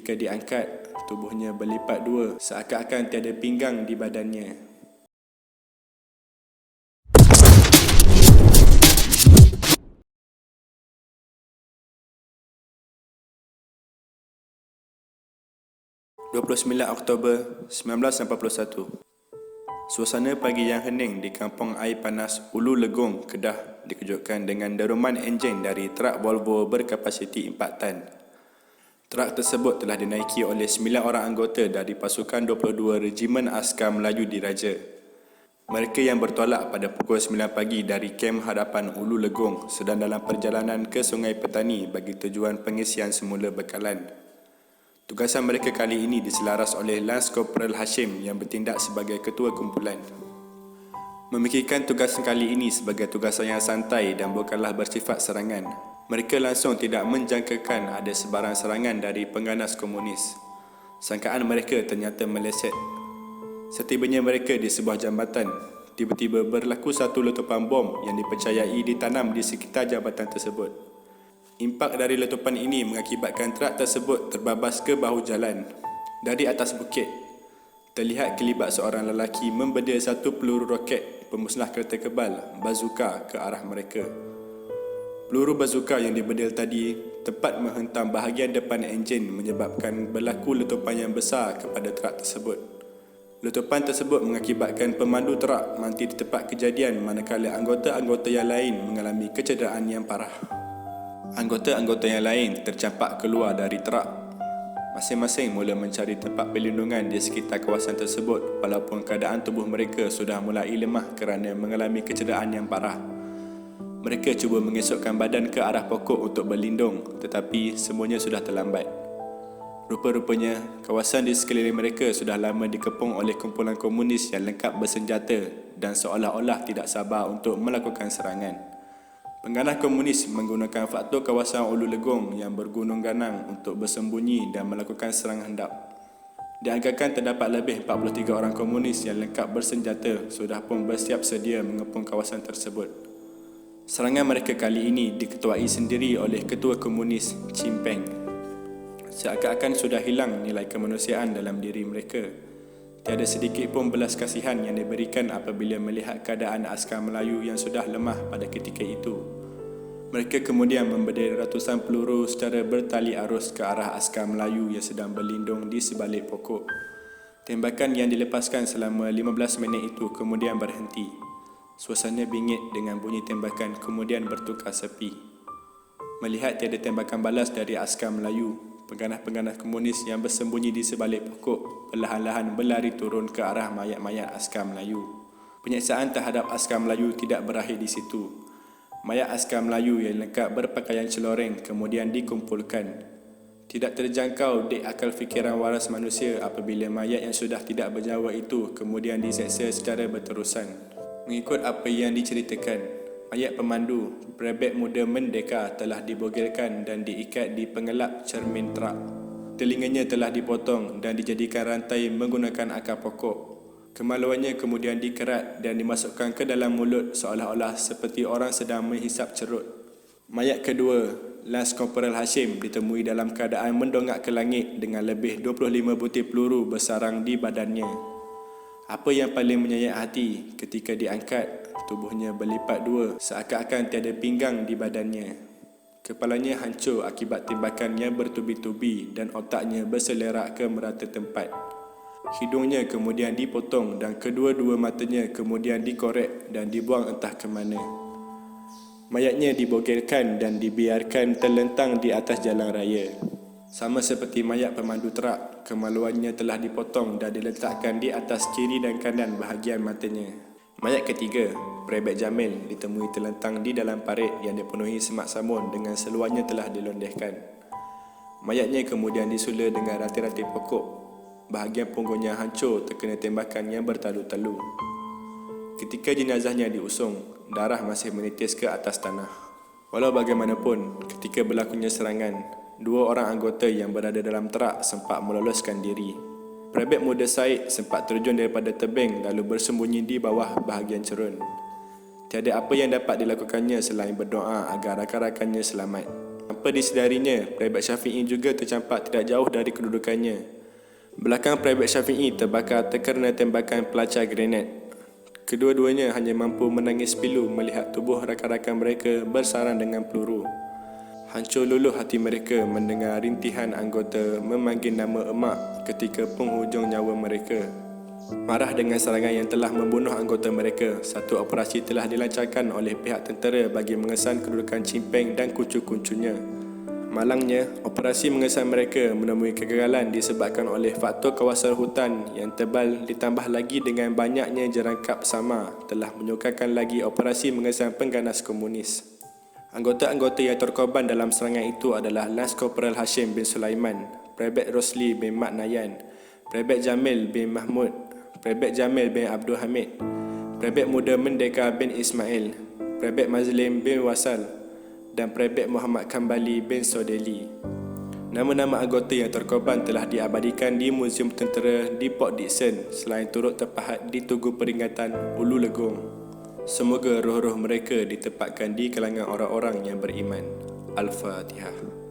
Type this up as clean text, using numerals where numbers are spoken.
Ketika diangkat, tubuhnya berlipat dua, seakan-akan tiada pinggang di badannya. (29 Oktober 1981). Suasana pagi yang hening di kampung air panas Ulu Legong, Kedah dikejutkan dengan deruman enjin dari trak Volvo berkapasiti 4 tan. Trak tersebut telah dinaiki oleh 9 orang anggota dari pasukan 22 Regimen Askar Melayu Diraja. Mereka yang bertolak pada pukul 9 pagi dari kem hadapan Ulu Legong sedang dalam perjalanan ke Sungai Petani bagi tujuan pengisian semula bekalan. Tugasan mereka kali ini diselaras oleh Lance Corporal Hashim yang bertindak sebagai ketua kumpulan. Memikirkan tugasan kali ini sebagai tugasan yang santai dan bukanlah bersifat serangan, mereka langsung tidak menjangkakan ada sebarang serangan dari pengganas komunis. Sangkaan mereka ternyata meleset. Setibanya mereka di sebuah jambatan, tiba-tiba berlaku satu letupan bom yang dipercayai ditanam di sekitar jambatan tersebut. Impak dari letupan ini mengakibatkan trak tersebut terbabas ke bahu jalan. Dari atas bukit, terlihat kelibat seorang lelaki membedil satu peluru roket pemusnah kereta kebal, bazooka, ke arah mereka. Peluru bazooka yang dibedil tadi tepat menghentam bahagian depan enjin menyebabkan berlaku letupan yang besar kepada trak tersebut. Letupan tersebut mengakibatkan pemandu trak mati di tempat kejadian manakala anggota-anggota yang lain mengalami kecederaan yang parah. Anggota-anggota yang lain tercampak keluar dari trak. Masing-masing mula mencari tempat perlindungan di sekitar kawasan tersebut walaupun keadaan tubuh mereka sudah mulai lemah kerana mengalami kecederaan yang parah. Mereka cuba mengesokkan badan ke arah pokok untuk berlindung, tetapi semuanya sudah terlambat. Rupa-rupanya, kawasan di sekeliling mereka sudah lama dikepung oleh kumpulan komunis yang lengkap bersenjata dan seolah-olah tidak sabar untuk melakukan serangan. Pengganas komunis menggunakan faktor kawasan Ulu Legong yang bergunung ganang untuk bersembunyi dan melakukan serang hendap. Dianggarkan terdapat lebih 43 orang komunis yang lengkap bersenjata sudah pun bersiap sedia mengepung kawasan tersebut. Serangan mereka kali ini diketuai sendiri oleh ketua komunis Chin Peng. Seakan-akan sudah hilang nilai kemanusiaan dalam diri mereka. Tiada sedikit pun belas kasihan yang diberikan apabila melihat keadaan askar Melayu yang sudah lemah pada ketika itu. Mereka kemudian membedil ratusan peluru secara bertali arus ke arah askar Melayu yang sedang berlindung di sebalik pokok. Tembakan yang dilepaskan selama 15 minit itu kemudian berhenti. Suasana bingit dengan bunyi tembakan kemudian bertukar sepi. Melihat tiada tembakan balas dari askar Melayu, pengganas-pengganas komunis yang bersembunyi di sebalik pokok perlahan-lahan berlari turun ke arah mayat-mayat askar Melayu. Penyiksaan terhadap askar Melayu tidak berakhir di situ. Mayat askar Melayu yang lengkap berpakaian celoreng kemudian dikumpulkan. Tidak terjangkau dek akal fikiran waras manusia apabila mayat yang sudah tidak bernyawa itu kemudian diseksa secara berterusan. Mengikut apa yang diceritakan, mayat pemandu, prebek muda merdeka telah dibogirkan dan diikat di pengelap cermin trak. Telinganya telah dipotong dan dijadikan rantai menggunakan akar pokok. Kemaluannya kemudian dikerat dan dimasukkan ke dalam mulut seolah-olah seperti orang sedang menghisap cerut. Mayat kedua, Lance Corporal Hashim, ditemui dalam keadaan mendongak ke langit dengan lebih 25 butir peluru bersarang di badannya. Apa yang paling menyayat hati ketika diangkat, tubuhnya berlipat dua, seakan-akan tiada pinggang di badannya. Kepalanya hancur akibat tembakan yang bertubi-tubi dan otaknya berselerak ke merata tempat. Hidungnya kemudian dipotong dan kedua-dua matanya kemudian dikorek dan dibuang entah ke mana. Mayatnya dibogirkan dan dibiarkan terlentang di atas jalan raya. Sama seperti mayat pemandu trak, kemaluannya telah dipotong dan diletakkan di atas kiri dan kanan bahagian matanya. Mayat ketiga, Prebek Jamil, ditemui terlentang di dalam parit yang dipenuhi semak samun dengan seluarnya telah dilondehkan. Mayatnya kemudian disula dengan rantai-rantai pokok. Bahagian punggungnya hancur terkena tembakan yang bertalu-talu. Ketika jenazahnya diusung, darah masih menitis ke atas tanah. Walau bagaimanapun, ketika berlakunya serangan, dua orang anggota yang berada dalam trak sempat meloloskan diri. Prebek muda Said sempat terjun daripada tebing lalu bersembunyi di bawah bahagian cerun. Tiada apa yang dapat dilakukannya selain berdoa agar rakan-rakannya selamat. Tanpa disedarinya, Private Syafiee juga tercampak tidak jauh dari kedudukannya. Belakang Private Syafiee terbakar terkena tembakan pelancar granat. Kedua-duanya hanya mampu menangis pilu melihat tubuh rakan-rakan mereka bersarang dengan peluru. Hancur luluh hati mereka mendengar rintihan anggota memanggil nama emak ketika penghujung nyawa mereka. Marah dengan serangan yang telah membunuh anggota mereka, satu operasi telah dilancarkan oleh pihak tentera bagi mengesan kedudukan Chimpeng dan kuncu-kuncunya. Malangnya, operasi mengesan mereka menemui kegagalan disebabkan oleh faktor kawasan hutan yang tebal ditambah lagi dengan banyaknya jerangkap sama telah menyukarkan lagi operasi mengesan pengganas komunis. Anggota-anggota yang terkorban dalam serangan itu adalah Lance Corporal Hashim bin Sulaiman, Private Rosli bin Mat Nayan, Private Jamil bin Mahmud, Private Jamil bin Abdul Hamid, Private Muda Merdeka bin Ismail, Private Mazlim bin Wasal dan Private Muhammad Kambali bin Sodeli. Nama-nama anggota yang terkorban telah diabadikan di Muzium Tentera di Port Dickson selain turut terpahat di Tugu Peringatan Ulu Legong. Semoga roh-roh mereka ditempatkan di kalangan orang-orang yang beriman. Al-Fatihah.